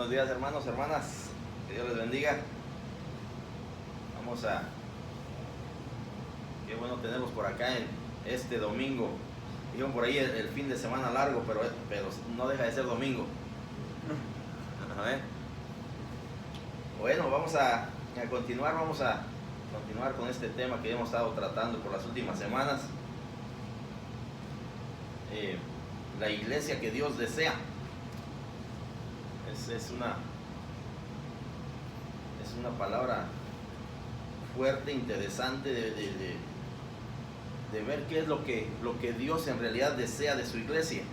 Buenos días, hermanos, hermanas, que Dios les bendiga. Qué bueno tenerlos por acá en este domingo. Dijeron por ahí el fin de semana largo, pero no deja de ser domingo. A ver. Bueno, vamos a continuar con este tema que hemos estado tratando por las últimas semanas. La iglesia que Dios desea. Es una palabra fuerte, interesante de ver qué es lo que Dios en realidad desea de su iglesia.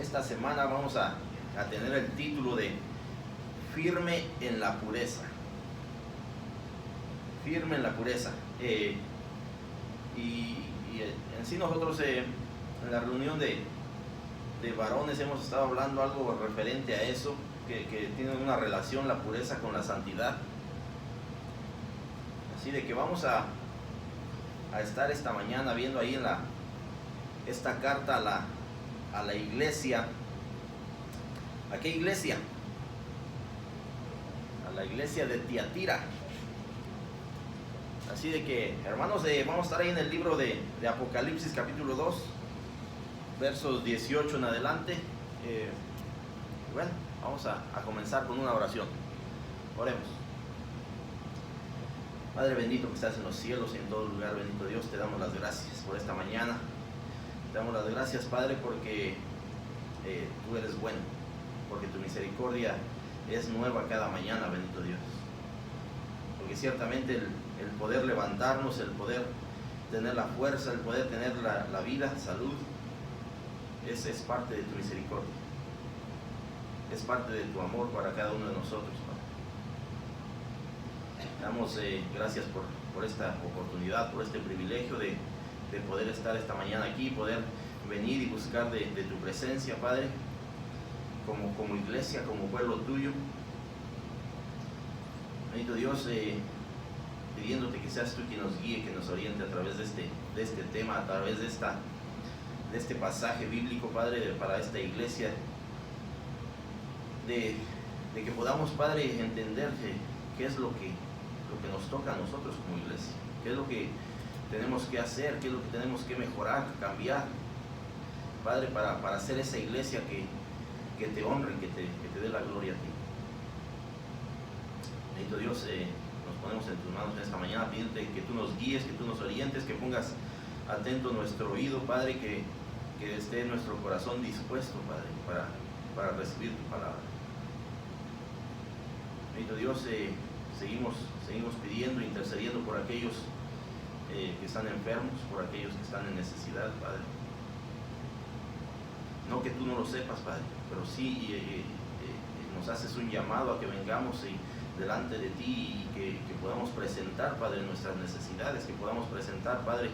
Esta semana vamos a tener el título de Firme en la pureza. Firme en la pureza. Y en sí nosotros en la reunión de varones hemos estado hablando algo referente a eso, que tiene una relación la pureza con la santidad. Así de que vamos a estar esta mañana viendo ahí en esta carta a la iglesia. ¿A qué iglesia? A la iglesia de Tiatira. Así de que, hermanos, vamos a estar ahí en el libro de Apocalipsis capítulo 2, versos 18 en adelante. Bueno, vamos a comenzar con una oración. Oremos. Padre bendito que estás en los cielos y en todo lugar, bendito Dios, te damos las gracias por esta mañana. Te damos las gracias, Padre, porque tú eres bueno, porque tu misericordia es nueva cada mañana, bendito Dios. Porque ciertamente el poder levantarnos, el poder tener la fuerza, el poder tener la vida, salud, es parte de tu misericordia. Es parte de tu amor para cada uno de nosotros, Padre. Damos gracias por esta oportunidad, por este privilegio de poder estar esta mañana aquí, poder venir y buscar de tu presencia, Padre, como iglesia, como pueblo tuyo. Bendito Dios, pidiéndote que seas tú quien nos guíe, que nos oriente a través de este tema, a través de este pasaje bíblico, Padre, para esta iglesia, de que podamos, Padre, entender qué es lo que nos toca a nosotros como iglesia, qué es lo que tenemos que hacer, qué es lo que tenemos que mejorar, cambiar, Padre, para hacer esa iglesia que te honre, que te dé la gloria a ti. Bendito Dios, nos ponemos en tus manos en esta mañana, pidiéndote que tú nos guíes, que tú nos orientes, que pongas atento nuestro oído, Padre, que esté nuestro corazón dispuesto, Padre, para recibir tu palabra. Bendito Dios, seguimos pidiendo, intercediendo por aquellos que están enfermos, por aquellos que están en necesidad, Padre. No que tú no lo sepas, Padre, pero sí nos haces un llamado a que vengamos delante de ti y que podamos presentar, Padre, nuestras necesidades, que podamos presentar, Padre,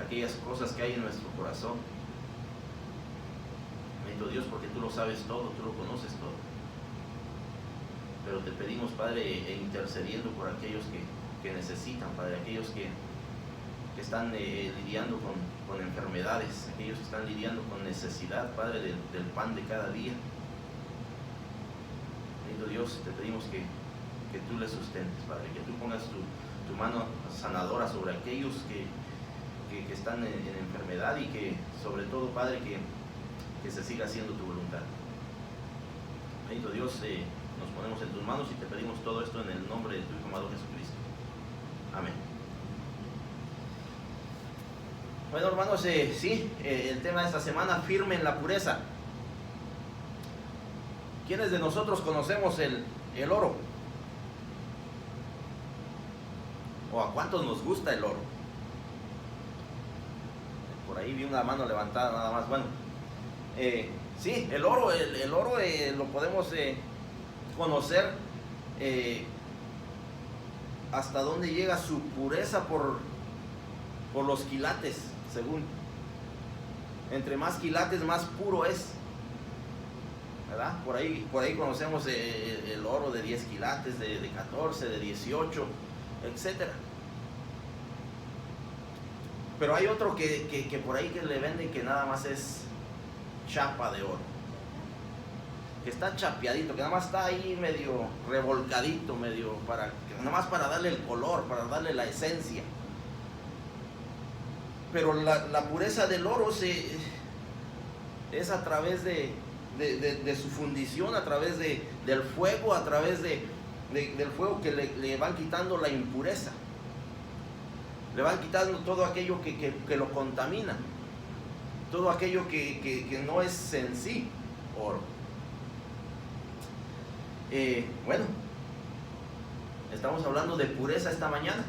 aquellas cosas que hay en nuestro corazón. Bendito Dios, porque tú lo sabes todo, tú lo conoces todo. Pero te pedimos, Padre, intercediendo por aquellos que necesitan, Padre, aquellos que están lidiando con enfermedades, aquellos que están lidiando con necesidad, Padre, del pan de cada día. Bendito Dios, te pedimos que tú les sustentes, Padre, que tú pongas tu mano sanadora sobre aquellos que están en enfermedad y que, sobre todo, Padre, que se siga haciendo tu voluntad. Bendito Dios, nos ponemos en tus manos y te pedimos todo esto en el nombre de tu Hijo amado Jesucristo. Amén. Bueno, hermanos, el tema de esta semana, firme en la pureza. ¿Quiénes de nosotros conocemos el oro? ¿O a cuántos nos gusta el oro? Por ahí vi una mano levantada nada más. Bueno, sí, el oro lo podemos conocer hasta dónde llega su pureza por los quilates, según. Entre más quilates, más puro es, ¿verdad? Por ahí conocemos el oro de 10 quilates, de 14, de 18, etcétera. Pero hay otro que por ahí que le venden que nada más es chapa de oro, que está chapeadito, que nada más está ahí medio revolcadito, nada más para darle el color, para darle la esencia. Pero la pureza del oro es a través de su fundición, a través del fuego, a través del fuego que le van quitando la impureza, le van quitando todo aquello que lo contamina, todo aquello que no es en sí oro. Bueno, estamos hablando de pureza esta mañana.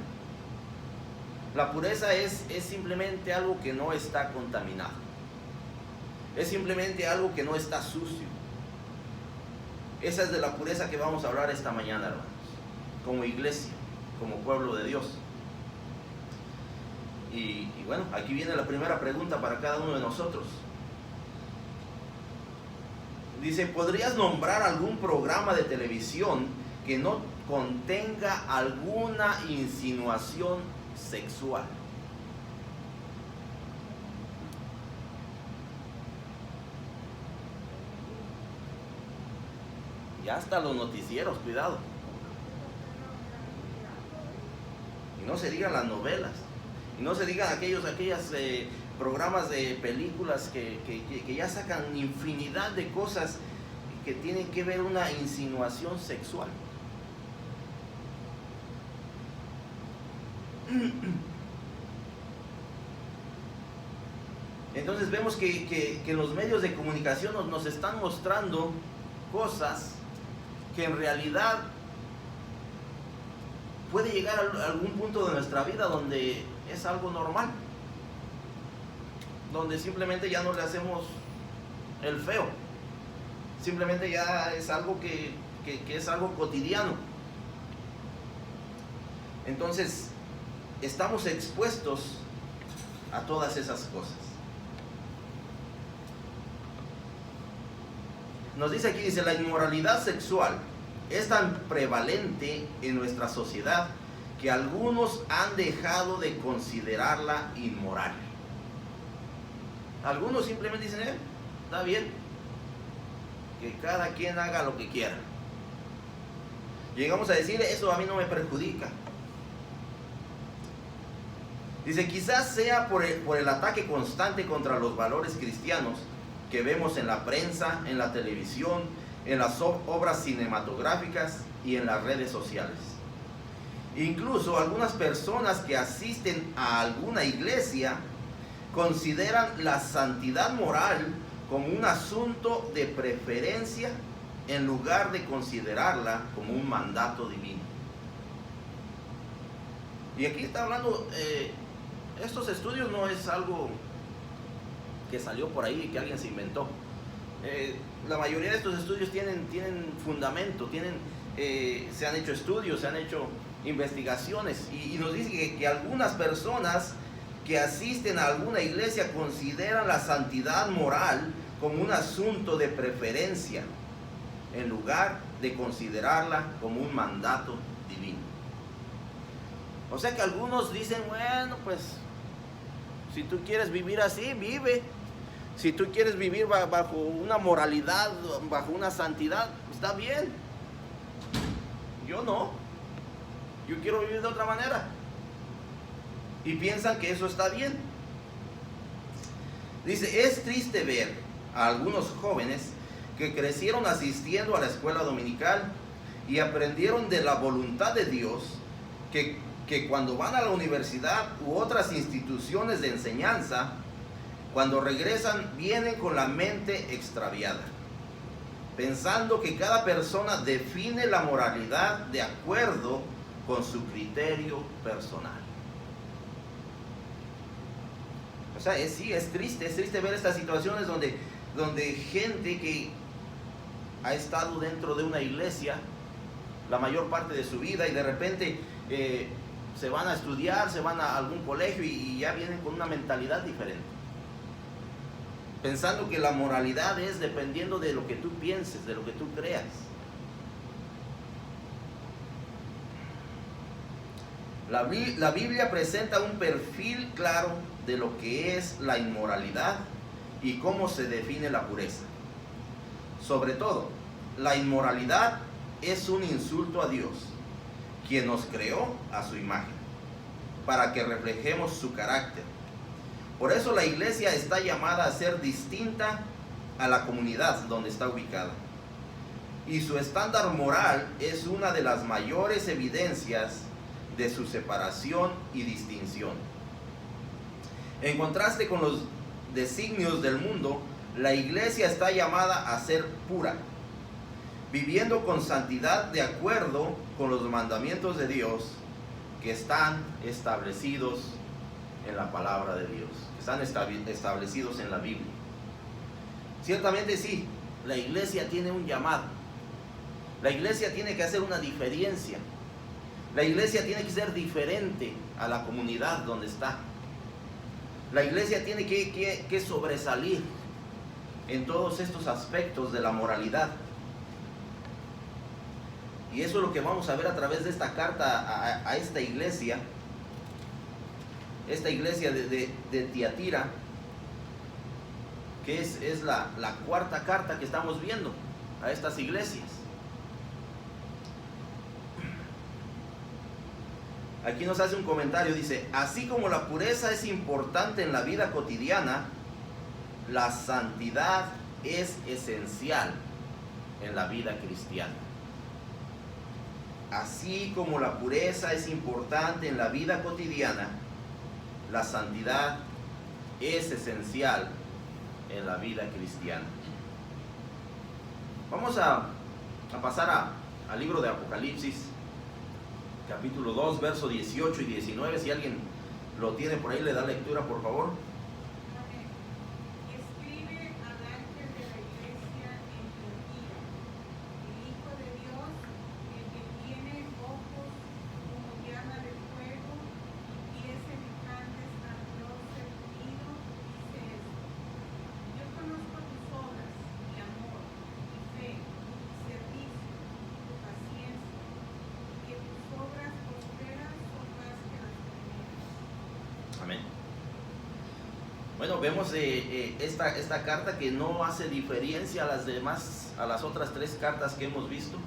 La pureza es simplemente algo que no está contaminado, es simplemente algo que no está sucio. Esa es de la pureza que vamos a hablar esta mañana, hermanos, como iglesia, como pueblo de Dios. Y bueno, aquí viene la primera pregunta para cada uno de nosotros. Dice, ¿podrías nombrar algún programa de televisión que no contenga alguna insinuación sexual? Ya hasta los noticieros, cuidado. Y no se digan las novelas, y no se digan aquellos programas de películas que ya sacan infinidad de cosas que tienen que ver una insinuación sexual. Entonces vemos que los medios de comunicación nos están mostrando cosas que en realidad puede llegar a algún punto de nuestra vida donde es algo normal, donde simplemente ya no le hacemos el feo, simplemente ya es algo que es algo cotidiano. Entonces estamos expuestos a todas esas cosas. Nos dice aquí, dice, la inmoralidad sexual es tan prevalente en nuestra sociedad que algunos han dejado de considerarla inmoral. Algunos simplemente dicen, está bien, que cada quien haga lo que quiera. Llegamos a decir, eso a mí no me perjudica. Dice, quizás sea por el ataque constante contra los valores cristianos que vemos en la prensa, en la televisión, en las obras cinematográficas y en las redes sociales. Incluso algunas personas que asisten a alguna iglesia consideran la santidad moral como un asunto de preferencia en lugar de considerarla como un mandato divino. Y aquí está hablando, estos estudios no es algo que salió por ahí y que alguien se inventó. La mayoría de estos estudios tienen fundamento, se han hecho estudios, se han hecho investigaciones, y nos dice que algunas personas que asisten a alguna iglesia consideran la santidad moral como un asunto de preferencia en lugar de considerarla como un mandato divino. O sea que algunos dicen, bueno, pues si tú quieres vivir así, vive. Si tú quieres vivir bajo una moralidad, bajo una santidad, está bien. Yo no. Yo quiero vivir de otra manera. Y piensan que eso está bien. Dice, es triste ver a algunos jóvenes que crecieron asistiendo a la escuela dominical y aprendieron de la voluntad de Dios, que cuando van a la universidad u otras instituciones de enseñanza, cuando regresan vienen con la mente extraviada, pensando que cada persona define la moralidad de acuerdo con su criterio personal. O sea, sí, es triste ver estas situaciones donde gente que ha estado dentro de una iglesia la mayor parte de su vida y de repente se van a estudiar, se van a algún colegio y ya vienen con una mentalidad diferente, pensando que la moralidad es dependiendo de lo que tú pienses, de lo que tú creas. La Biblia presenta un perfil claro de lo que es la inmoralidad y cómo se define la pureza. Sobre todo, la inmoralidad es un insulto a Dios, quien nos creó a su imagen, para que reflejemos su carácter. Por eso la iglesia está llamada a ser distinta a la comunidad donde está ubicada. Y su estándar moral es una de las mayores evidencias de su separación y distinción. En contraste con los designios del mundo, la iglesia está llamada a ser pura, viviendo con santidad de acuerdo con los mandamientos de Dios que están establecidos en la palabra de Dios, que están establecidos en la Biblia. Ciertamente sí, la iglesia tiene un llamado. La iglesia tiene que hacer una diferencia. La iglesia tiene que ser diferente a la comunidad donde está. La iglesia tiene que sobresalir en todos estos aspectos de la moralidad. Y eso es lo que vamos a ver a través de esta carta a esta iglesia de Tiatira, que es la cuarta carta que estamos viendo a estas iglesias. Aquí nos hace un comentario, dice: así como la pureza es importante en la vida cotidiana, la santidad es esencial en la vida cristiana. Así como la pureza es importante en la vida cotidiana, la santidad es esencial en la vida cristiana. Vamos a pasar al libro de Apocalipsis, capítulo 2, verso 18 y 19. Si alguien lo tiene por ahí, le da lectura, por favor. Escribe al ángel de la iglesia en Tiatira: el Hijo de Dios, el que tiene ojos como llama de fuego y pies semejantes al bronce fundido, dice esto: yo conozco tus obras, y amor, y fe, y servicio, y tu paciencia, que tus obras posteras son más que las primeras. Amén. Bueno, vemos esta carta que no hace diferencia a las demás, a las otras tres cartas que hemos visto,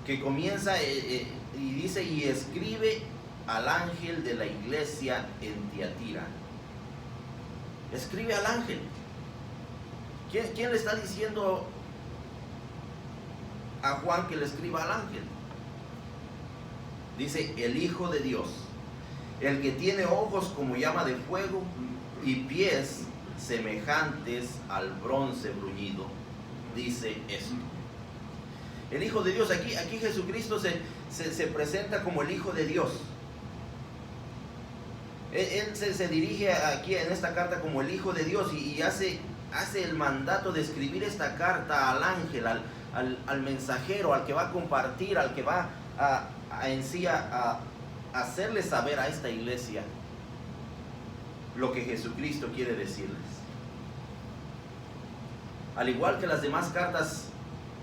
que comienza y dice: y escribe al ángel de la iglesia en Tiatira. Escribe al ángel. ¿Quién le está diciendo a Juan que le escriba al ángel? Dice: el Hijo de Dios, el que tiene ojos como llama de fuego y pies semejantes al bronce bruñido, dice esto. El Hijo de Dios, aquí Jesucristo se presenta como el Hijo de Dios. Él se dirige aquí en esta carta como el Hijo de Dios y hace el mandato de escribir esta carta al ángel, al mensajero, al que va a compartir, al que va a hacerle saber a esta iglesia lo que Jesucristo quiere decirles. Al igual que las demás cartas,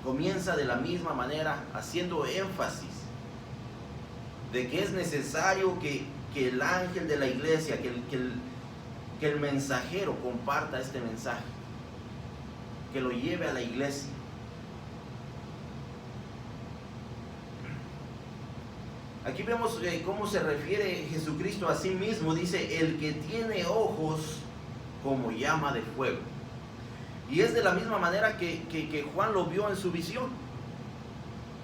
comienza de la misma manera, haciendo énfasis de que es necesario que el ángel de la iglesia, que el mensajero comparta este mensaje, que lo lleve a la iglesia. Aquí vemos cómo se refiere Jesucristo a sí mismo. Dice: el que tiene ojos como llama de fuego. Y es de la misma manera que Juan lo vio en su visión.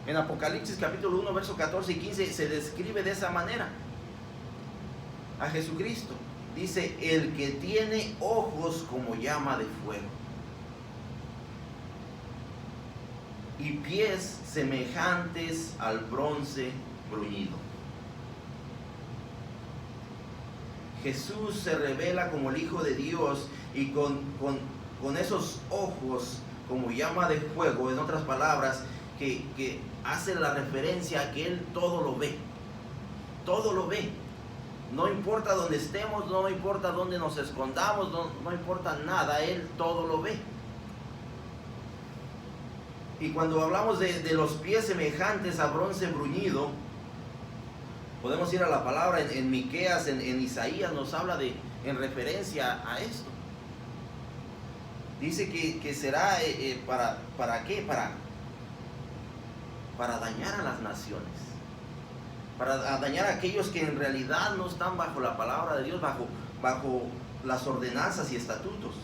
En Apocalipsis capítulo 1, verso 14 y 15 se describe de esa manera a Jesucristo. Dice: el que tiene ojos como llama de fuego y pies semejantes al bronce bruñido. Jesús se revela como el Hijo de Dios y con esos ojos como llama de fuego, en otras palabras, que hace la referencia a que Él todo lo ve. Todo lo ve. No importa dónde estemos, no importa dónde nos escondamos, no importa nada, Él todo lo ve. Y cuando hablamos de los pies semejantes a bronce bruñido, podemos ir a la palabra en Miqueas, en Isaías, nos habla en referencia a esto. Dice que será ¿para qué? Para dañar a las naciones, para dañar a aquellos que en realidad no están bajo la palabra de Dios, bajo las ordenanzas y estatutos.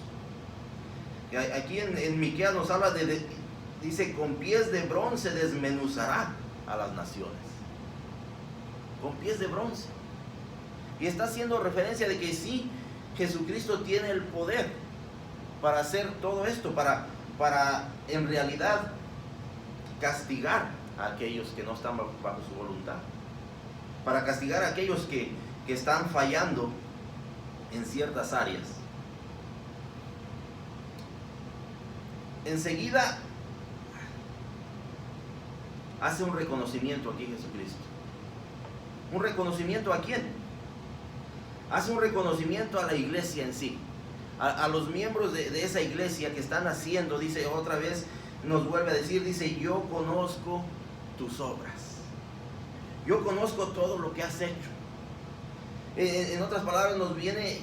Aquí en Miqueas nos habla dice, con pies de bronce desmenuzará a las naciones. Con pies de bronce. Y está haciendo referencia de que sí, Jesucristo tiene el poder para hacer todo esto, para en realidad castigar a aquellos que no están bajo su voluntad, para castigar a aquellos que están fallando en ciertas áreas. Enseguida hace un reconocimiento aquí Jesucristo. ¿Un reconocimiento a quién? Hace un reconocimiento a la iglesia en sí, a los miembros de esa iglesia que están haciendo. Dice otra vez, nos vuelve a decir, dice, yo conozco tus obras, yo conozco todo lo que has hecho. En otras palabras, nos viene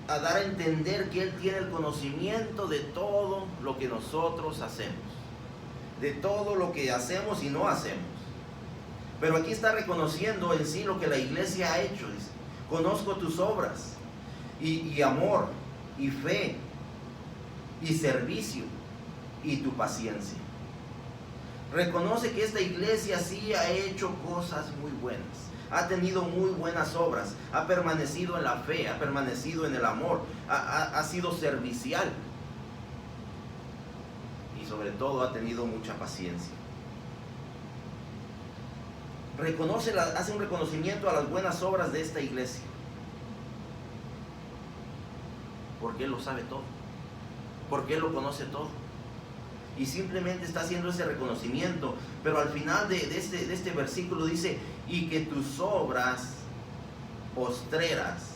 a dar a entender que Él tiene el conocimiento de todo lo que nosotros hacemos, de todo lo que hacemos y no hacemos. Pero aquí está reconociendo en sí lo que la iglesia ha hecho. Dice, conozco tus obras, y amor, y fe, y servicio, y tu paciencia. Reconoce que esta iglesia sí ha hecho cosas muy buenas, ha tenido muy buenas obras, ha permanecido en la fe, ha permanecido en el amor, ha sido servicial, y sobre todo ha tenido mucha paciencia. Hace un reconocimiento a las buenas obras de esta iglesia, porque Él lo sabe todo, porque Él lo conoce todo, y simplemente está haciendo ese reconocimiento. Pero al final de este versículo dice, y que tus obras postreras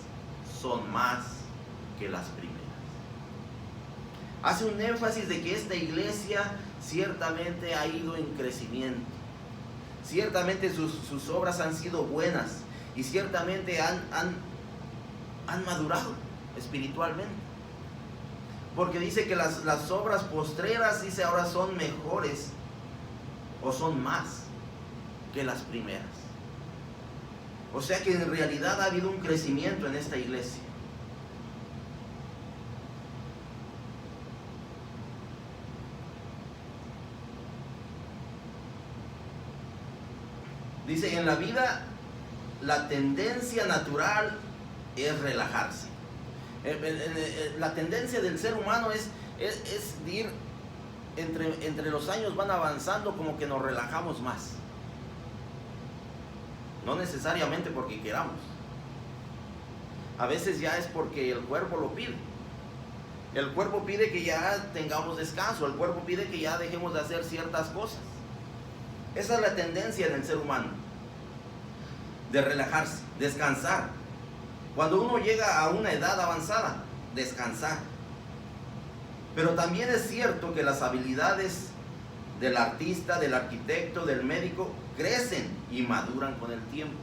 son más que las primeras. Hace un énfasis de que esta iglesia ciertamente ha ido en crecimiento, ciertamente sus obras han sido buenas, y ciertamente han madurado espiritualmente, porque dice que las obras postreras, dice, ahora son mejores o son más que las primeras. O sea que en realidad ha habido un crecimiento en esta iglesia. Dice, en la vida la tendencia natural es relajarse. La tendencia del ser humano es ir, entre los años van avanzando, como que nos relajamos más. No necesariamente porque queramos. A veces ya es porque el cuerpo lo pide. El cuerpo pide que ya tengamos descanso. El cuerpo pide que ya dejemos de hacer ciertas cosas. Esa es la tendencia en el ser humano, de relajarse, descansar. Cuando uno llega a una edad avanzada, descansar. Pero también es cierto que las habilidades del artista, del arquitecto, del médico, crecen y maduran con el tiempo.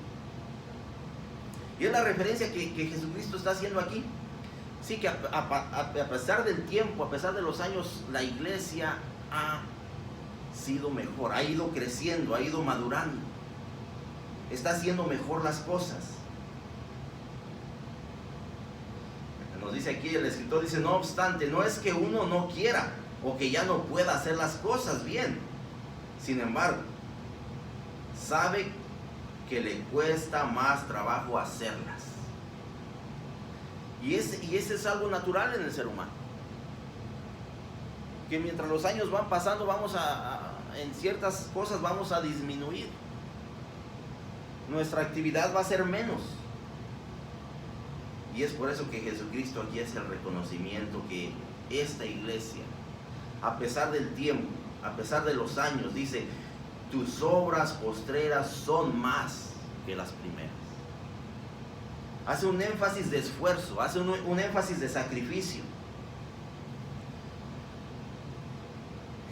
Y es la referencia que Jesucristo está haciendo aquí. Sí, que a pesar del tiempo, a pesar de los años, la iglesia ha sido mejor, ha ido creciendo, ha ido madurando, está haciendo mejor las cosas. Nos dice aquí el escritor, dice, no obstante, no es que uno no quiera o que ya no pueda hacer las cosas bien. Sin embargo, sabe que le cuesta más trabajo hacerlas. Y ese es algo natural en el ser humano. Que mientras los años van pasando, en ciertas cosas vamos a disminuir. Nuestra actividad va a ser menos. Y es por eso que Jesucristo aquí hace el reconocimiento que esta iglesia, a pesar del tiempo, a pesar de los años, dice, tus obras postreras son más que las primeras. Hace un énfasis de esfuerzo, hace un énfasis de sacrificio.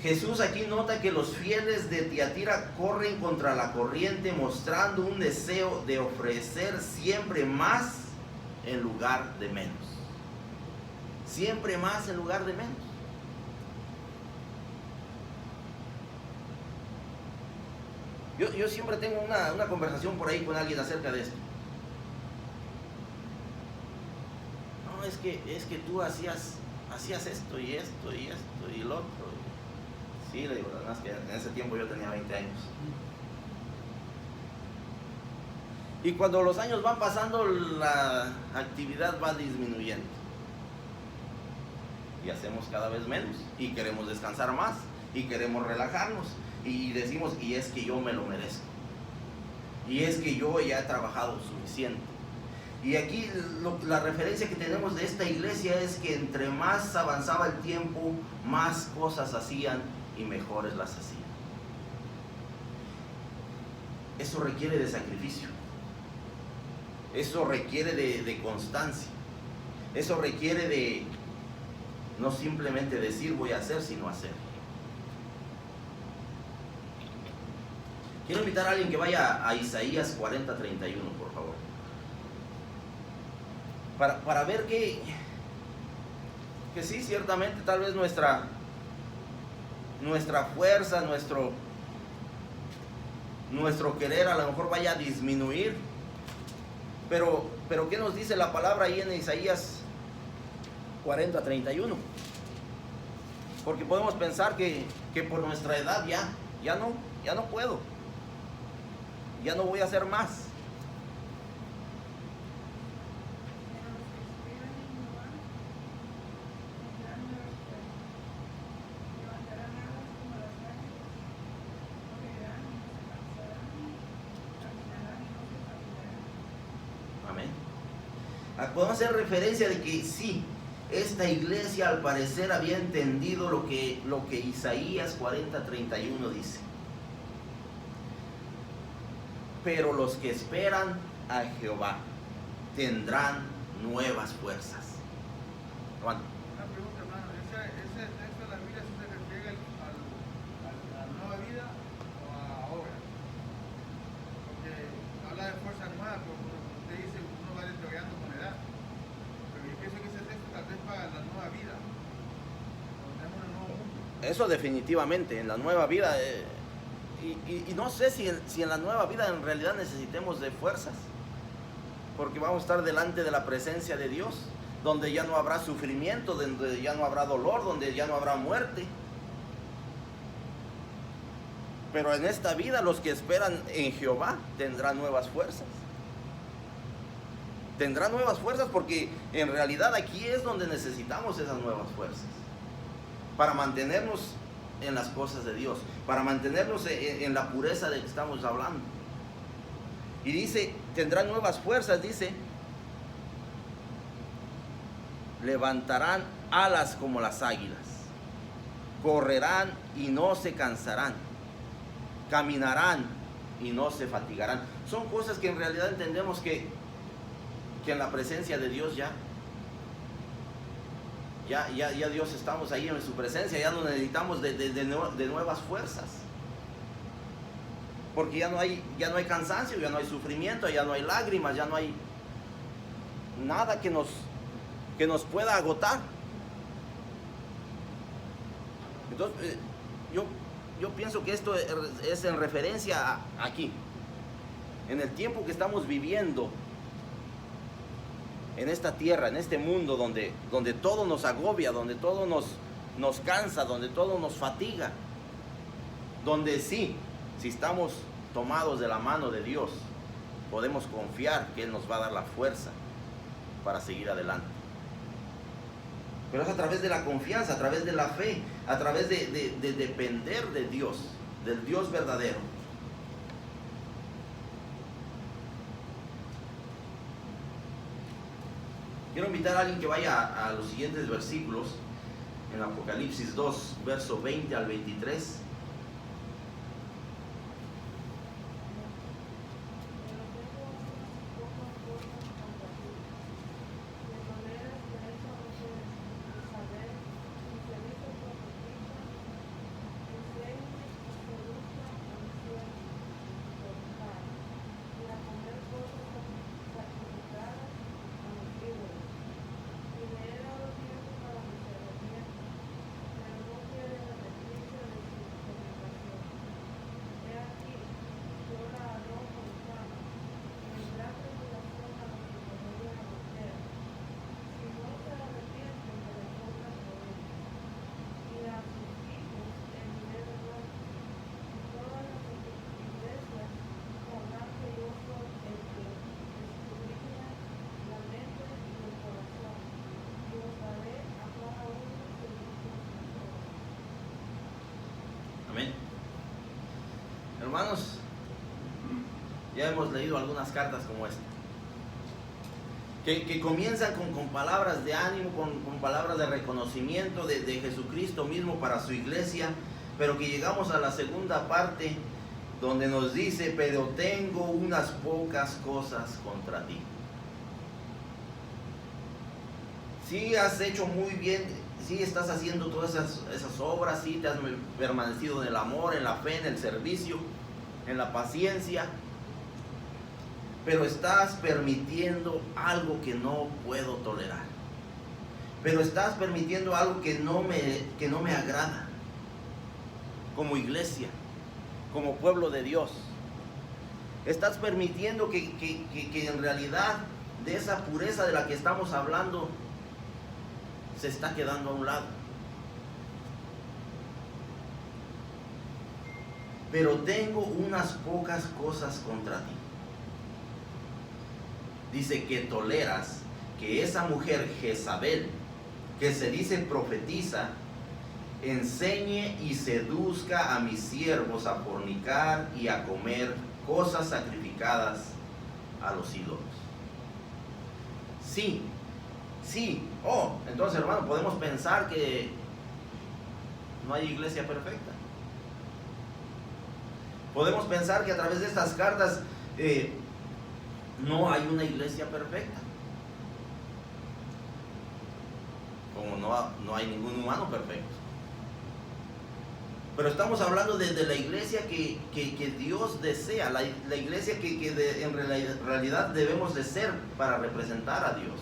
Jesús aquí nota que los fieles de Tiatira corren contra la corriente, mostrando un deseo de ofrecer siempre más en lugar de menos. Siempre más en lugar de menos. Yo siempre tengo una conversación por ahí con alguien acerca de esto. No, es que tú hacías esto y esto y esto y el otro. Sí, le digo, la verdad es que en ese tiempo yo tenía 20 años. Y cuando los años van pasando, la actividad va disminuyendo. Y hacemos cada vez menos. Y queremos descansar más. Y queremos relajarnos. Y decimos, y es que yo me lo merezco. Y es que yo ya he trabajado suficiente. Y aquí la referencia que tenemos de esta iglesia es que entre más avanzaba el tiempo, más cosas hacían y mejores las hacían. Eso requiere de sacrificio. Eso requiere de constancia. Eso requiere de no simplemente decir voy a hacer, sino hacer. Quiero invitar a alguien que vaya a Isaías 40:31, por favor. Para ver que sí, ciertamente, tal vez nuestra fuerza, nuestro querer a lo mejor vaya a disminuir. Pero ¿qué nos dice la palabra ahí en Isaías 40:31? Porque podemos pensar que por nuestra edad ya no puedo. Ya no voy a hacer más. Amén. Podemos hacer referencia de que sí, esta iglesia al parecer había entendido lo que Isaías 40:31 dice. Pero los que esperan a Jehová tendrán nuevas fuerzas. Juan. Una pregunta, hermano. ¿Ese texto de la Biblia se refiere a la nueva vida o a obra? Porque habla de fuerza nueva, pero como usted dice, uno va desarrollando con edad. Pero yo pienso que ese texto tal vez para la nueva vida. Tenemos un nuevo mundo. Eso definitivamente, en la nueva vida. Y no sé si en la nueva vida en realidad necesitemos de fuerzas, porque vamos a estar delante de la presencia de Dios, donde ya no habrá sufrimiento, donde ya no habrá dolor, donde ya no habrá muerte. Pero en esta vida los que esperan en Jehová tendrán nuevas fuerzas. Tendrán nuevas fuerzas porque en realidad aquí es donde necesitamos esas nuevas fuerzas para mantenernos en las cosas de Dios, para mantenernos en la pureza de que estamos hablando. Y dice, tendrán nuevas fuerzas, dice, levantarán alas como las águilas, correrán y no se cansarán, caminarán y no se fatigarán. Son cosas que en realidad entendemos que en la presencia de Dios ya Dios, estamos ahí en su presencia, ya no necesitamos de nuevas fuerzas. Porque ya no hay cansancio, ya no hay sufrimiento, ya no hay lágrimas, ya no hay nada que nos pueda agotar. Entonces, yo pienso que esto es en referencia aquí, en el tiempo que estamos viviendo en esta tierra, en este mundo donde todo nos agobia, donde todo nos cansa, donde todo nos fatiga, donde si estamos tomados de la mano de Dios, podemos confiar que Él nos va a dar la fuerza para seguir adelante. Pero es a través de la confianza, a través de la fe, a través de depender de Dios, del Dios verdadero. Quiero invitar a alguien que vaya a los siguientes versículos, en Apocalipsis 2, verso 20 al 23. hermanos, ya hemos leído algunas cartas como esta, que comienzan con palabras de ánimo, con palabras de reconocimiento de Jesucristo mismo para su iglesia, pero que llegamos a la segunda parte donde nos dice: pero tengo unas pocas cosas contra ti. Sí has hecho muy bien, sí estás haciendo todas esas obras, sí te has permanecido en el amor, en la fe, en el servicio, en la paciencia, pero estás permitiendo algo que no puedo tolerar. Pero estás permitiendo algo que no me agrada. Como iglesia, como pueblo de Dios, estás permitiendo que en realidad de esa pureza de la que estamos hablando se está quedando a un lado. Pero tengo unas pocas cosas contra ti. Dice que toleras que esa mujer Jezabel, que se dice profetiza, enseñe y seduzca a mis siervos a fornicar y a comer cosas sacrificadas a los ídolos. Sí. Entonces, hermano, podemos pensar que no hay iglesia perfecta. Podemos pensar que a través de estas cartas no hay una iglesia perfecta. Como no hay ningún humano perfecto. Pero estamos hablando de la iglesia que Dios desea, la iglesia que en realidad debemos de ser para representar a Dios.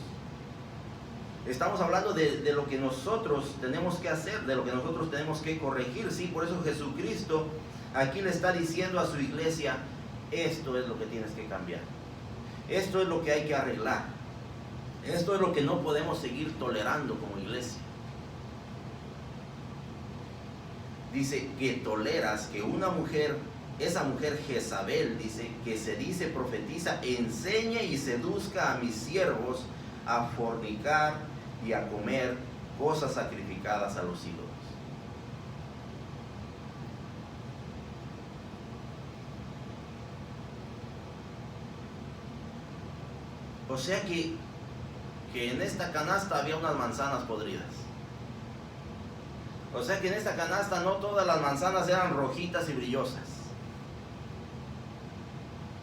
Estamos hablando de lo que nosotros tenemos que hacer, de lo que nosotros tenemos que corregir. Sí, por eso Jesucristo aquí le está diciendo a su iglesia: esto es lo que tienes que cambiar. Esto es lo que hay que arreglar. Esto es lo que no podemos seguir tolerando como iglesia. Dice que toleras que una mujer, esa mujer Jezabel, dice, que se dice profetiza, enseñe y seduzca a mis siervos a fornicar y a comer cosas sacrificadas a los ídolos. O sea que en esta canasta había unas manzanas podridas. O sea que en esta canasta no todas las manzanas eran rojitas y brillosas.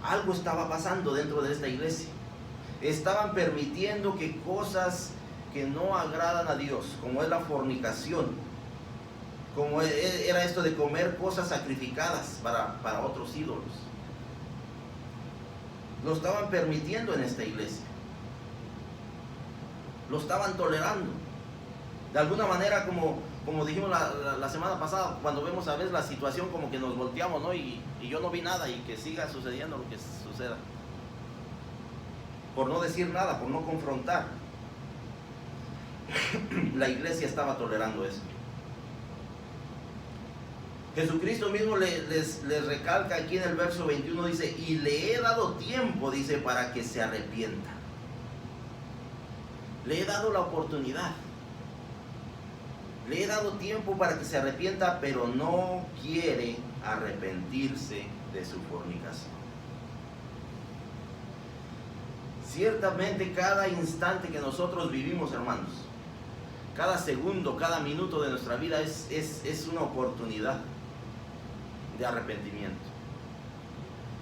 Algo estaba pasando dentro de esta iglesia. Estaban permitiendo que cosas que no agradan a Dios, como es la fornicación, como era esto de comer cosas sacrificadas para otros ídolos, lo estaban permitiendo en esta iglesia. Lo estaban tolerando. De alguna manera, como dijimos la semana pasada, cuando vemos a veces la situación, como que nos volteamos, ¿no? Y yo no vi nada, y que siga sucediendo lo que suceda. Por no decir nada, por no confrontar. La iglesia estaba tolerando eso. Jesucristo mismo les recalca aquí en el verso 21, dice: y le he dado tiempo, dice, para que se arrepienta. Le he dado la oportunidad. Le he dado tiempo para que se arrepienta, pero no quiere arrepentirse de su fornicación. Ciertamente cada instante que nosotros vivimos, hermanos, cada segundo, cada minuto de nuestra vida es una oportunidad de arrepentimiento.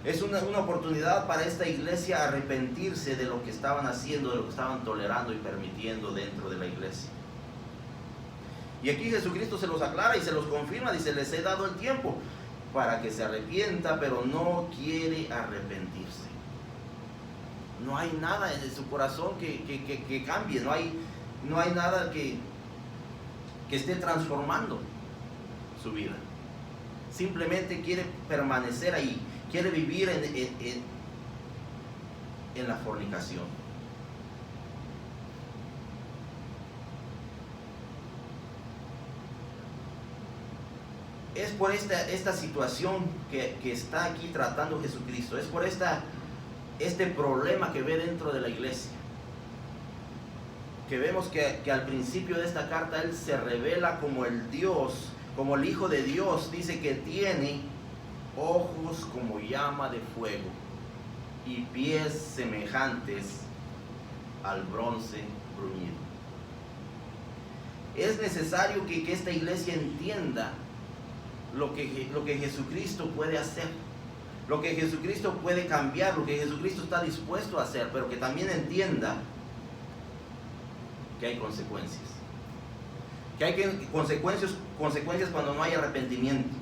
Es una oportunidad para esta iglesia arrepentirse de lo que estaban haciendo, de lo que estaban tolerando y permitiendo dentro de la iglesia. Y aquí Jesucristo se los aclara y se los confirma, dice: les he dado el tiempo para que se arrepienta, pero no quiere arrepentirse. No hay nada en su corazón que cambie, no hay nada que esté transformando su vida. Simplemente quiere permanecer ahí, quiere vivir en la fornicación. Es por esta situación que está aquí tratando Jesucristo, es por este problema que ve dentro de la iglesia, que vemos que al principio de esta carta Él se revela como el Dios, como el Hijo de Dios, dice que tiene ojos como llama de fuego y pies semejantes al bronce bruñido. Es necesario que esta iglesia entienda lo que Jesucristo puede hacer, lo que Jesucristo puede cambiar, lo que Jesucristo está dispuesto a hacer, pero que también entienda que hay consecuencias. Que hay consecuencias cuando no hay arrepentimiento,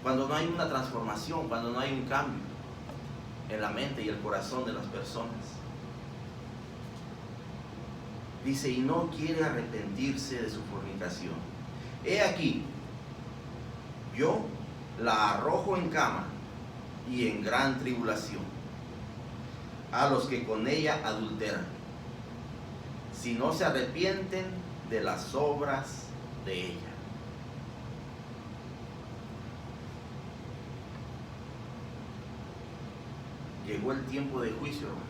cuando no hay una transformación, cuando no hay un cambio en la mente y el corazón de las personas. Dice, y no quiere arrepentirse de su fornicación. He aquí, yo la arrojo en cama y en gran tribulación a los que con ella adulteran, si no se arrepienten de las obras de ella. Llegó el tiempo de juicio, hermanos.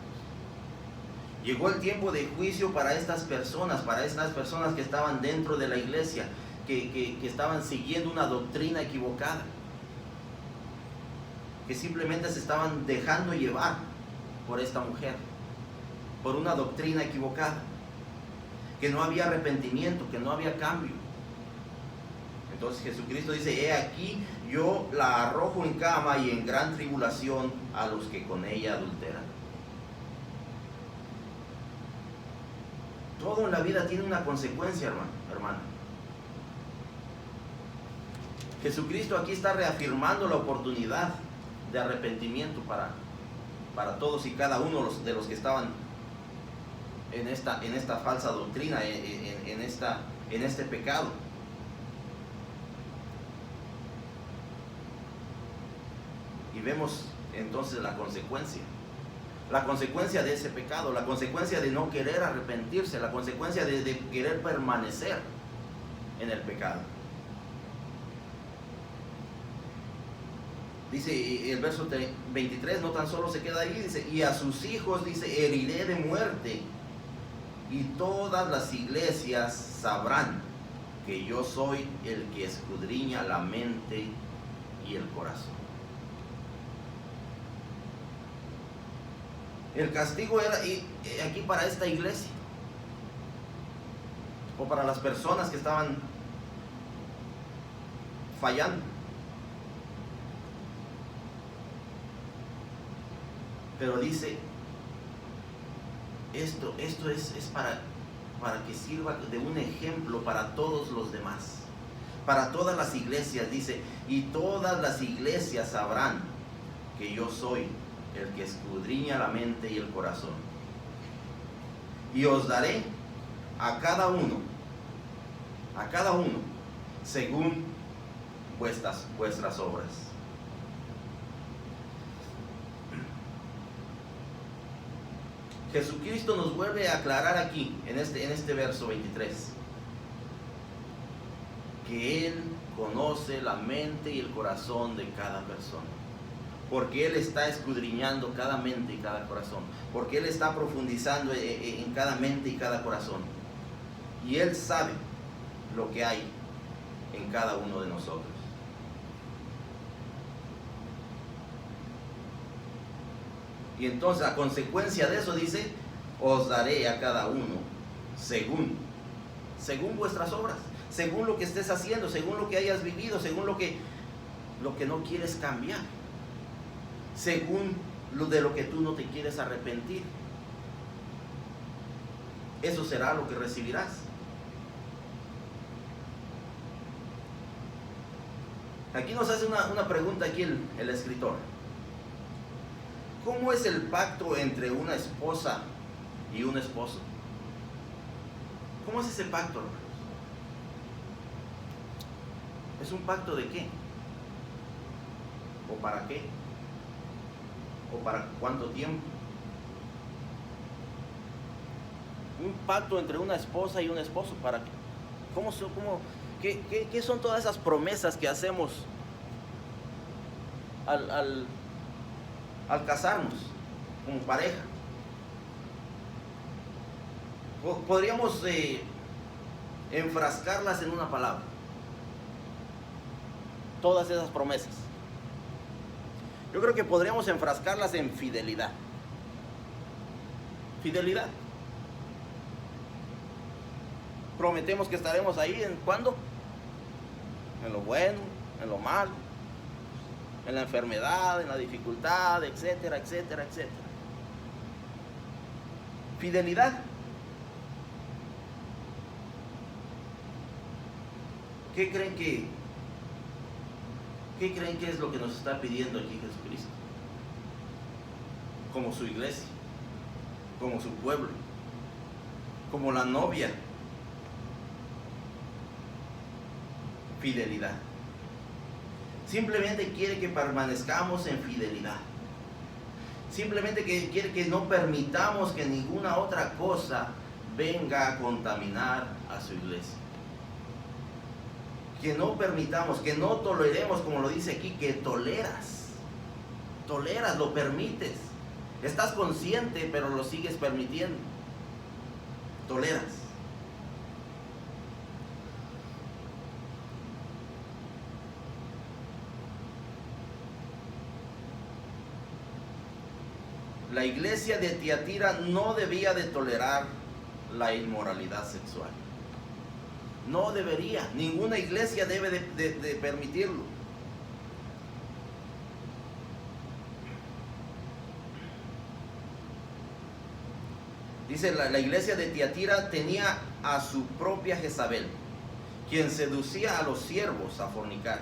Llegó el tiempo de juicio para estas personas que estaban dentro de la iglesia, que estaban siguiendo una doctrina equivocada, que simplemente se estaban dejando llevar por esta mujer, por una doctrina equivocada, que no había arrepentimiento, que no había cambio. Entonces Jesucristo dice, he aquí, yo la arrojo en cama y en gran tribulación a los que con ella adulteran. Todo en la vida tiene una consecuencia, hermano. Jesucristo aquí está reafirmando la oportunidad de arrepentimiento para todos y cada uno de los que estaban en esta falsa doctrina, en este pecado. Y vemos entonces la consecuencia de ese pecado, la consecuencia de no querer arrepentirse, la consecuencia de querer permanecer en el pecado. Dice el verso 23, no tan solo se queda ahí, dice, y a sus hijos, dice, heriré de muerte, y todas las iglesias sabrán que yo soy el que escudriña la mente y el corazón. El castigo era aquí para esta iglesia, o para las personas que estaban fallando. Pero dice, esto es para que sirva de un ejemplo para todos los demás, para todas las iglesias. Dice, y todas las iglesias sabrán que yo soy el que escudriña la mente y el corazón, y os daré a cada uno según vuestras obras. Jesucristo nos vuelve a aclarar aquí, en este verso 23, que Él conoce la mente y el corazón de cada persona, porque Él está escudriñando cada mente y cada corazón, porque Él está profundizando en cada mente y cada corazón, y Él sabe lo que hay en cada uno de nosotros. Y entonces, a consecuencia de eso, dice, os daré a cada uno según vuestras obras, según lo que estés haciendo, según lo que hayas vivido, según lo que no quieres cambiar, según de lo que tú no te quieres arrepentir. Eso será lo que recibirás. Aquí nos hace una pregunta aquí el escritor. ¿Cómo es el pacto entre una esposa y un esposo? ¿Cómo es ese pacto, hermanos? ¿Es un pacto de qué? ¿O para qué? ¿O para cuánto tiempo? Un pacto entre una esposa y un esposo, ¿para qué? ¿Qué son todas esas promesas que hacemos al casarnos como pareja? Podríamos enfrascarlas en una palabra, todas esas promesas. Yo creo que podríamos enfrascarlas en fidelidad. Fidelidad. Prometemos que estaremos ahí, ¿en cuándo? En lo bueno, en lo malo, en la enfermedad, en la dificultad, etcétera, etcétera, etcétera. Fidelidad. ¿Qué creen que es lo que nos está pidiendo aquí Jesucristo? Como su iglesia, como su pueblo, como la novia. Fidelidad. Simplemente quiere que permanezcamos en fidelidad. Simplemente quiere que no permitamos que ninguna otra cosa venga a contaminar a su iglesia. Que no permitamos, que no toleremos, como lo dice aquí, que toleras, lo permites. Estás consciente, pero lo sigues permitiendo. Toleras. La iglesia de Tiatira no debía de tolerar la inmoralidad sexual. No debería. Ninguna iglesia debe de permitirlo. Dice, la iglesia de Tiatira tenía a su propia Jezabel, quien seducía a los siervos a fornicar.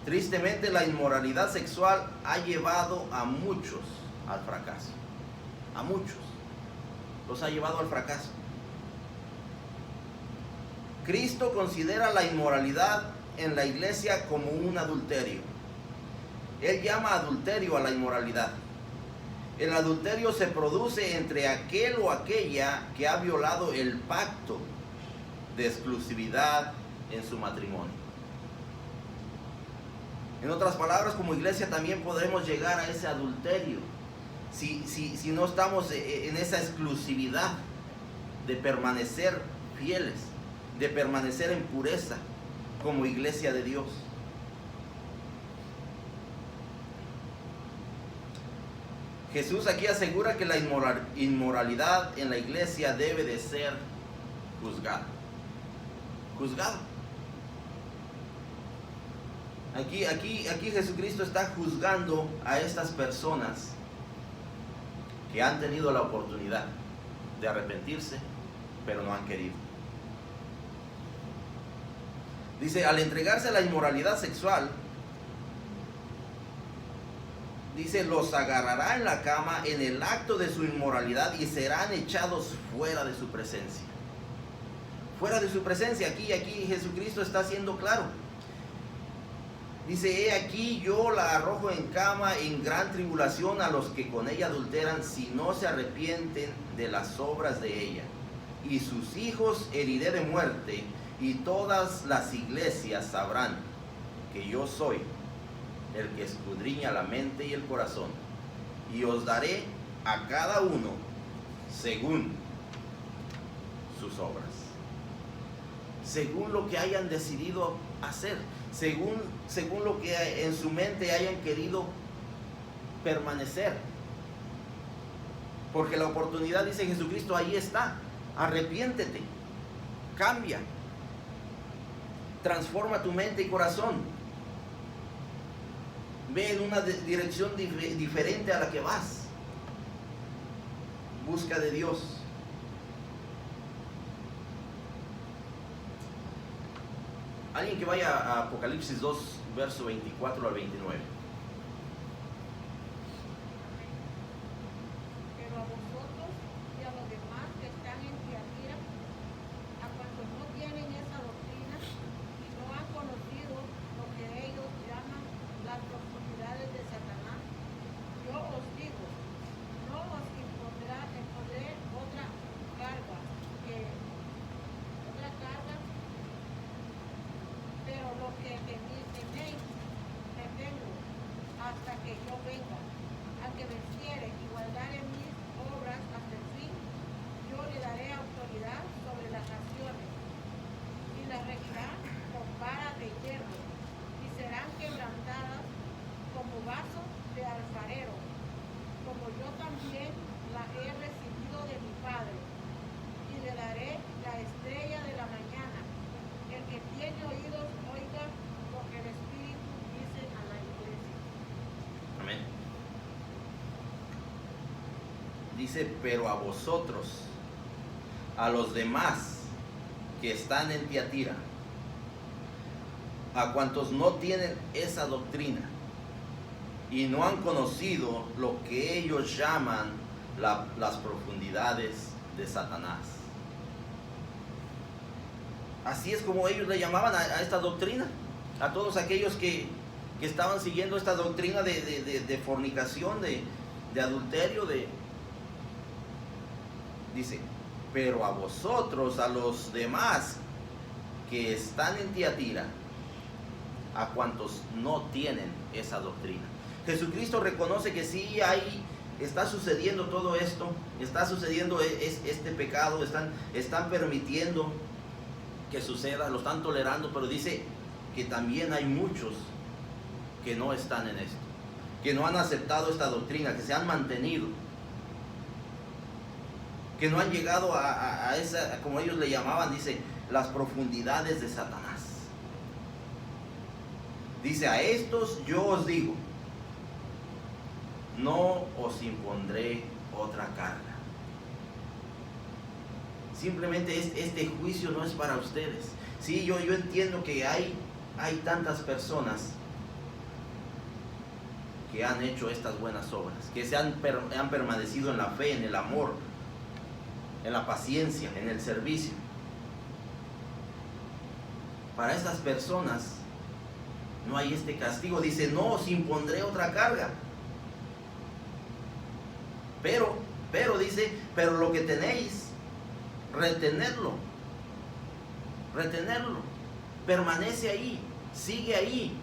Tristemente, la inmoralidad sexual ha llevado a muchos al fracaso. A muchos los ha llevado al fracaso. Cristo considera la inmoralidad en la iglesia como un adulterio. Él llama adulterio a la inmoralidad. El adulterio se produce entre aquel o aquella que ha violado el pacto de exclusividad en su matrimonio. En otras palabras, como iglesia también podremos llegar a ese adulterio si no estamos en esa exclusividad de permanecer fieles, de permanecer en pureza como iglesia de Dios. Jesús aquí asegura que la inmoralidad en la iglesia debe de ser juzgada. Juzgada. Aquí Jesucristo está juzgando a estas personas que han tenido la oportunidad de arrepentirse, pero no han querido. Dice, al entregarse a la inmoralidad sexual, dice, los agarrará en la cama en el acto de su inmoralidad y serán echados fuera de su presencia. Fuera de su presencia. Aquí Jesucristo está siendo claro. Dice, he aquí yo la arrojo en cama en gran tribulación a los que con ella adulteran, si no se arrepienten de las obras de ella. Y sus hijos heriré de muerte, y todas las iglesias sabrán que yo soy el que escudriña la mente y el corazón, y os daré a cada uno según sus obras, según lo que hayan decidido hacer, según lo que en su mente hayan querido permanecer. Porque la oportunidad, dice Jesucristo, ahí está. Arrepiéntete, cambia, transforma tu mente y corazón, ve en una dirección diferente a la que vas. Busca de Dios. Alguien que vaya a Apocalipsis 2, verso 24 al 29. Pero a vosotros y a los demás que están en Tiatira, a cuantos no tienen esa doctrina y no han conocido lo que ellos llaman las profundidades de Satanás, yo os digo, no os impondré otra carga, pero lo que teméis, retengo, Dice, pero a vosotros, a los demás que están en Tiatira, a cuantos no tienen esa doctrina y no han conocido lo que ellos llaman las profundidades de Satanás. Así es como ellos le llamaban a esta doctrina, a todos aquellos que estaban siguiendo esta doctrina de fornicación, de adulterio, dice, pero a vosotros, a los demás que están en Tiatira, a cuantos no tienen esa doctrina. Jesucristo reconoce que sí está sucediendo todo esto, está sucediendo este pecado, están permitiendo que suceda, lo están tolerando, pero dice que también hay muchos que no están en esto, que no han aceptado esta doctrina, que se han mantenido, que no han llegado a esa, como ellos le llamaban, dice, las profundidades de Satanás. Dice, a estos yo os digo, no os impondré otra carga. Simplemente este juicio no es para ustedes. Sí, yo entiendo que hay tantas personas que han hecho estas buenas obras, que han permanecido en la fe, en el amor, en la paciencia, en el servicio. Para estas personas no hay este castigo. Dice, no os impondré otra carga. Pero dice, pero lo que tenéis, retenerlo. Permanece ahí, sigue ahí,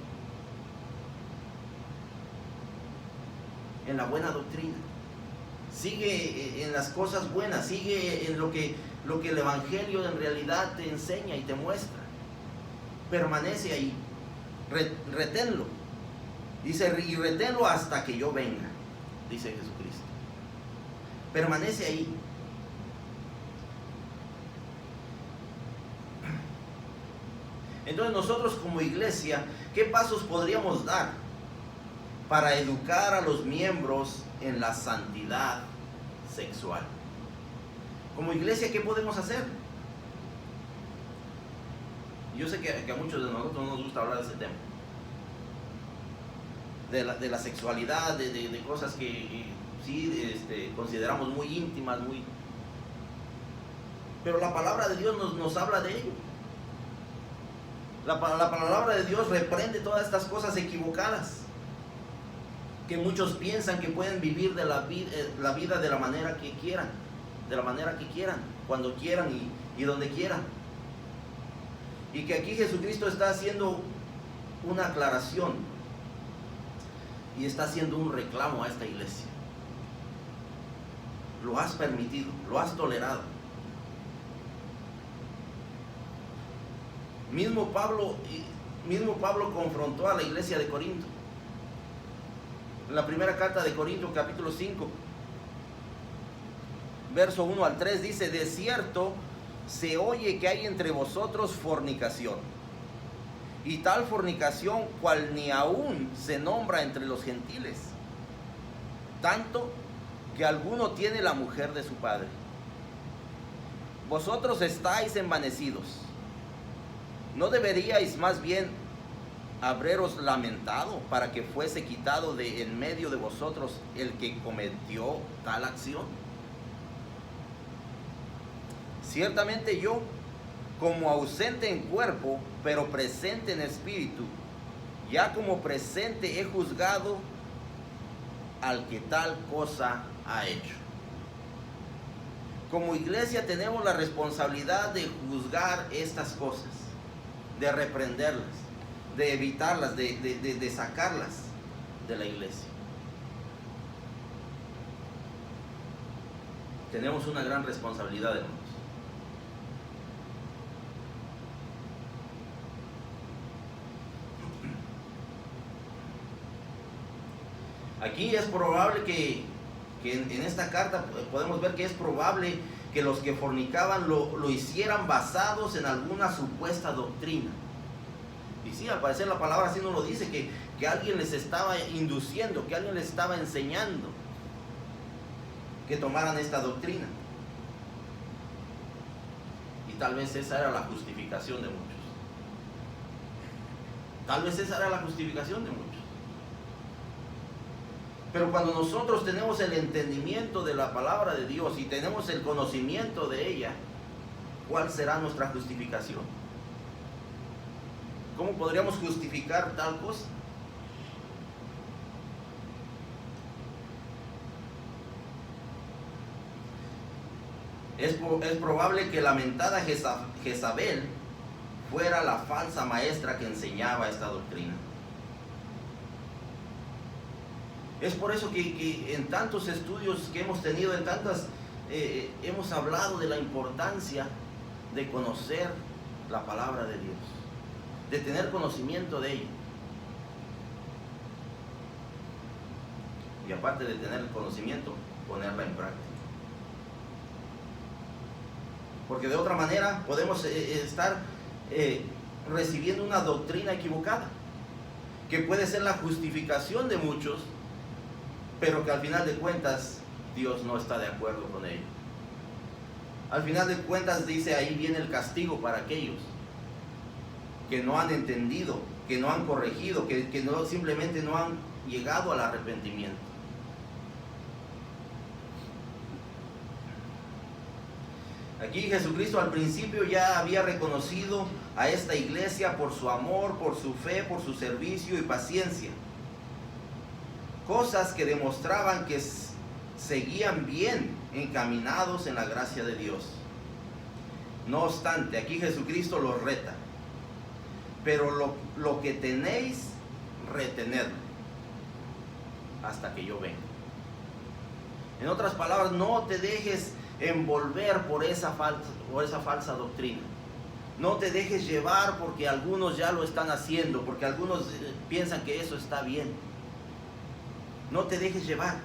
en la buena doctrina. Sigue en las cosas buenas, sigue en lo que el Evangelio en realidad te enseña y te muestra. Permanece ahí, reténlo. Dice, y reténlo hasta que yo venga, dice Jesucristo. Permanece ahí. Entonces nosotros como iglesia, ¿qué pasos podríamos dar para educar a los miembros en la santidad sexual? Como iglesia, ¿qué podemos hacer? Yo sé que a muchos de nosotros no nos gusta hablar de ese tema, de la sexualidad, de cosas que sí consideramos muy íntimas, pero la palabra de Dios nos habla de ello. La palabra de Dios reprende todas estas cosas equivocadas que muchos piensan que pueden vivir de la vida de la manera que quieran, cuando quieran y donde quieran. Y que aquí Jesucristo está haciendo una aclaración y está haciendo un reclamo a esta iglesia. Lo has permitido, lo has tolerado. Mismo Pablo confrontó a la iglesia de Corinto. En la primera carta de Corinto, capítulo 5, verso 1 al 3, dice, de cierto se oye que hay entre vosotros fornicación, y tal fornicación cual ni aún se nombra entre los gentiles, tanto que alguno tiene la mujer de su padre. Vosotros estáis envanecidos. ¿No deberíais más bien habreros lamentado para que fuese quitado de en medio de vosotros el que cometió tal acción? Ciertamente yo, como ausente en cuerpo, pero presente en espíritu, ya como presente he juzgado al que tal cosa ha hecho. Como iglesia tenemos la responsabilidad de juzgar estas cosas, de reprenderlas, de evitarlas, de sacarlas de la iglesia. Tenemos una gran responsabilidad, hermanos. Aquí es probable que en esta carta podemos ver que es probable que los que fornicaban lo hicieran basados en alguna supuesta doctrina. Y sí, al parecer la palabra así nos lo dice, que alguien les estaba induciendo, que alguien les estaba enseñando. que tomaran esta doctrina. Y tal vez esa era la justificación de muchos. Tal vez esa era la justificación de muchos. Pero cuando nosotros tenemos el entendimiento de la palabra de Dios y tenemos el conocimiento de ella, ¿cuál será nuestra justificación? ¿Cómo podríamos justificar tal cosa? Es probable que la mentada Jezabel fuera la falsa maestra que enseñaba esta doctrina. Es por eso que en tantos estudios que hemos tenido, hemos hablado de la importancia de conocer la palabra de Dios, de tener conocimiento de ella. Y aparte de tener el conocimiento, ponerla en práctica. Porque de otra manera podemos estar recibiendo una doctrina equivocada, que puede ser la justificación de muchos, pero que al final de cuentas Dios no está de acuerdo con ello. Al final de cuentas dice, ahí viene el castigo para aquellos que no han entendido, que no han corregido, que no, simplemente no han llegado al arrepentimiento. Aquí Jesucristo al principio ya había reconocido a esta iglesia por su amor, por su fe, por su servicio y paciencia. Cosas que demostraban que seguían bien encaminados en la gracia de Dios. No obstante, aquí Jesucristo los reta. Pero lo que tenéis, retenedlo hasta que yo venga. En otras palabras, no te dejes envolver por esa falsa doctrina. No te dejes llevar porque algunos ya lo están haciendo, porque algunos piensan que eso está bien. No te dejes llevar.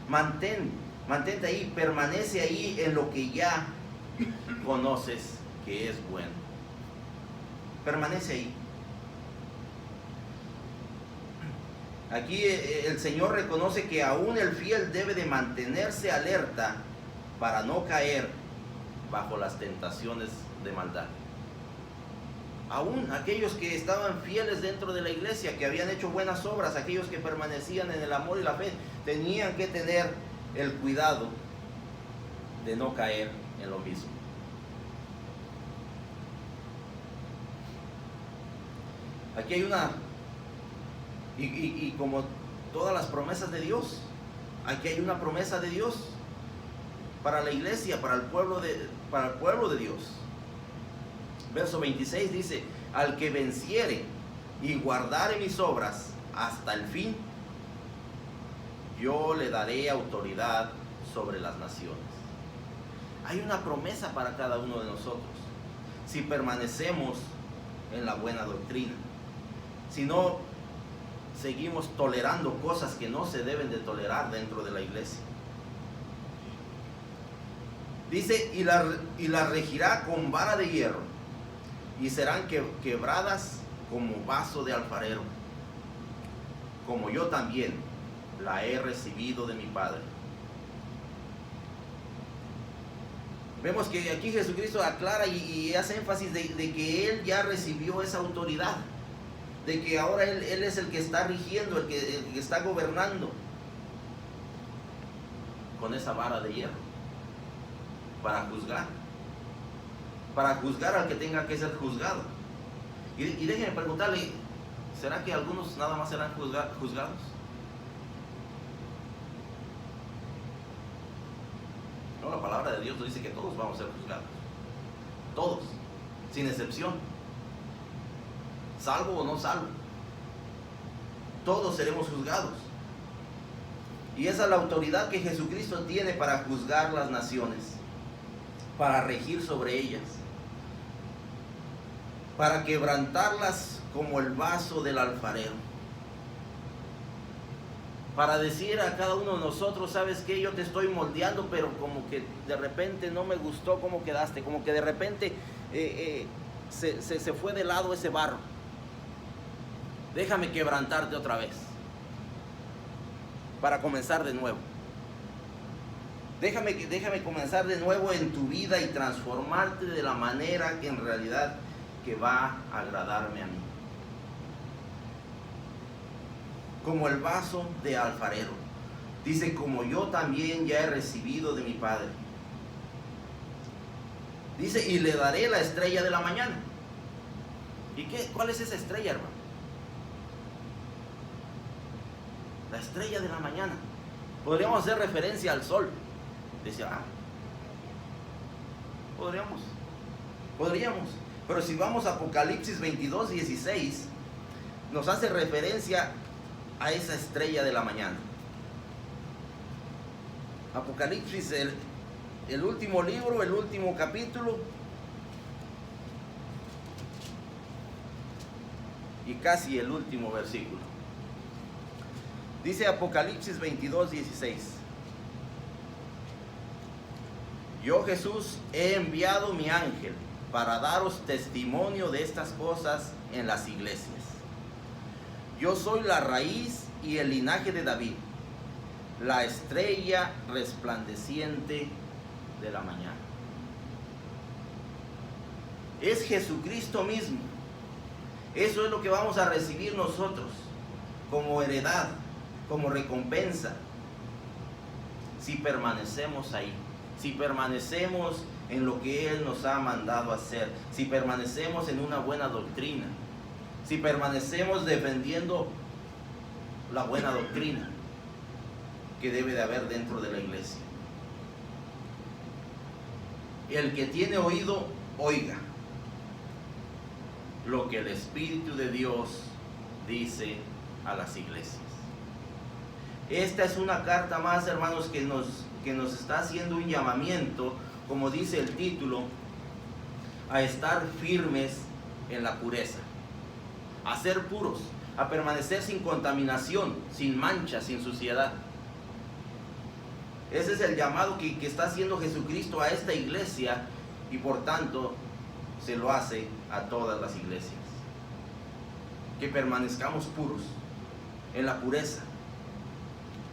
Mantente ahí, permanece ahí en lo que ya conoces que es bueno. Permanece ahí. Aquí el Señor reconoce que aún el fiel debe de mantenerse alerta para no caer bajo las tentaciones de maldad. Aún aquellos que estaban fieles dentro de la iglesia, que habían hecho buenas obras, aquellos que permanecían en el amor y la fe, tenían que tener el cuidado de no caer en lo mismo. Aquí hay y como todas las promesas de Dios, aquí hay una promesa de Dios para la iglesia, para el pueblo de Dios. Verso 26 dice, al que venciere y guardare mis obras hasta el fin, yo le daré autoridad sobre las naciones. Hay una promesa para cada uno de nosotros, si permanecemos en la buena doctrina. Si no seguimos tolerando cosas que no se deben de tolerar dentro de la iglesia. Dice, y la regirá con vara de hierro, y serán quebradas como vaso de alfarero, como yo también la he recibido de mi Padre. Vemos que aquí Jesucristo aclara y hace énfasis de que Él ya recibió esa autoridad, de que ahora Él es el que está rigiendo, el que está gobernando con esa vara de hierro para juzgar al que tenga que ser juzgado. Y déjenme preguntarle, ¿será que algunos nada más serán juzgados? No, la palabra de Dios nos dice que todos vamos a ser juzgados. Todos, sin excepción. Salvo o no salvo. Todos seremos juzgados. Y esa es la autoridad que Jesucristo tiene para juzgar las naciones, para regir sobre ellas, para quebrantarlas como el vaso del alfarero, para decir a cada uno de nosotros, ¿sabes qué? Yo te estoy moldeando, pero como que de repente no me gustó cómo quedaste, como que de repente se fue de lado ese barro. Déjame quebrantarte otra vez, para comenzar de nuevo. Déjame comenzar de nuevo en tu vida y transformarte de la manera que en realidad que va a agradarme a mí. Como el vaso de alfarero. Dice, como yo también ya he recibido de mi Padre. Dice, y le daré la estrella de la mañana. ¿Y cuál es esa estrella, hermano? La estrella de la mañana. Podríamos hacer referencia al sol. Dice, podríamos. Pero si vamos a Apocalipsis 22:16, nos hace referencia a esa estrella de la mañana. Apocalipsis, el último libro, el último capítulo, y casi el último versículo. Dice Apocalipsis 22:16. Yo, Jesús, he enviado mi ángel para daros testimonio de estas cosas en las iglesias. Yo soy la raíz y el linaje de David, la estrella resplandeciente de la mañana. Es Jesucristo mismo. Eso es lo que vamos a recibir nosotros como heredad, como recompensa, si permanecemos ahí, si permanecemos en lo que Él nos ha mandado hacer, si permanecemos en una buena doctrina, si permanecemos defendiendo la buena doctrina que debe de haber dentro de la iglesia. El que tiene oído, oiga lo que el Espíritu de Dios dice a las iglesias. Esta es una carta más, hermanos, que nos está haciendo un llamamiento, como dice el título, a estar firmes en la pureza, a ser puros, a permanecer sin contaminación, sin mancha, sin suciedad. Ese es el llamado que está haciendo Jesucristo a esta iglesia, y por tanto se lo hace a todas las iglesias. Que permanezcamos puros, en la pureza.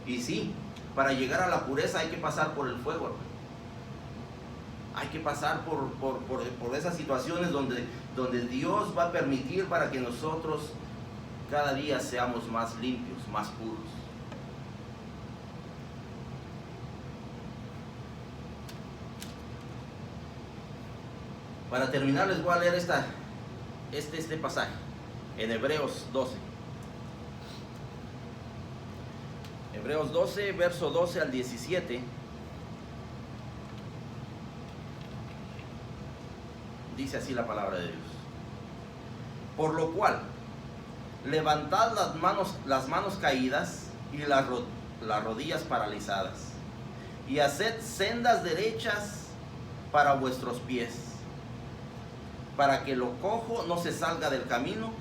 Y sí, para llegar a la pureza hay que pasar por el fuego, hermano. Hay que pasar por esas situaciones donde Dios va a permitir para que nosotros cada día seamos más limpios, más puros. Para terminar les voy a leer este pasaje en Hebreos 12. Hebreos 12, verso 12 al 17. Dice así la palabra de Dios. Por lo cual, levantad las manos caídas y las rodillas paralizadas, y haced sendas derechas para vuestros pies, para que lo cojo no se salga del camino,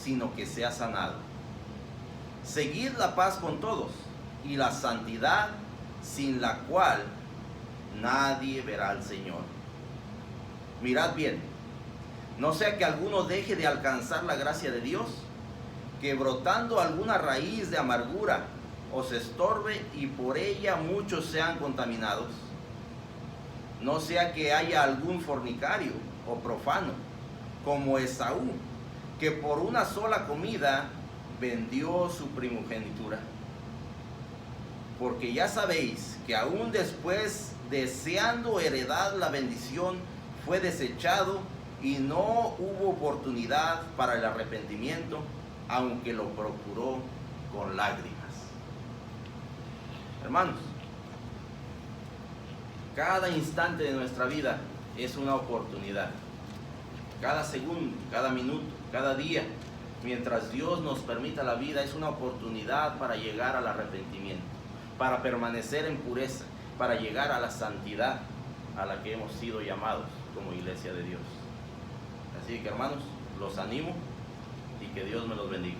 sino que sea sanado. Seguid la paz con todos y la santidad, sin la cual nadie verá al Señor. Mirad bien, no sea que alguno deje de alcanzar la gracia de Dios, que brotando alguna raíz de amargura os estorbe y por ella muchos sean contaminados. No sea que haya algún fornicario o profano, como Esaú, que por una sola comida vendió su primogenitura. Porque ya sabéis que aún después, deseando heredar la bendición, fue desechado y no hubo oportunidad para el arrepentimiento, aunque lo procuró con lágrimas. Hermanos, cada instante de nuestra vida es una oportunidad. Cada segundo, cada minuto, cada día, mientras Dios nos permita la vida, es una oportunidad para llegar al arrepentimiento, para permanecer en pureza, para llegar a la santidad a la que hemos sido llamados como iglesia de Dios. Así que, hermanos, los animo y que Dios me los bendiga.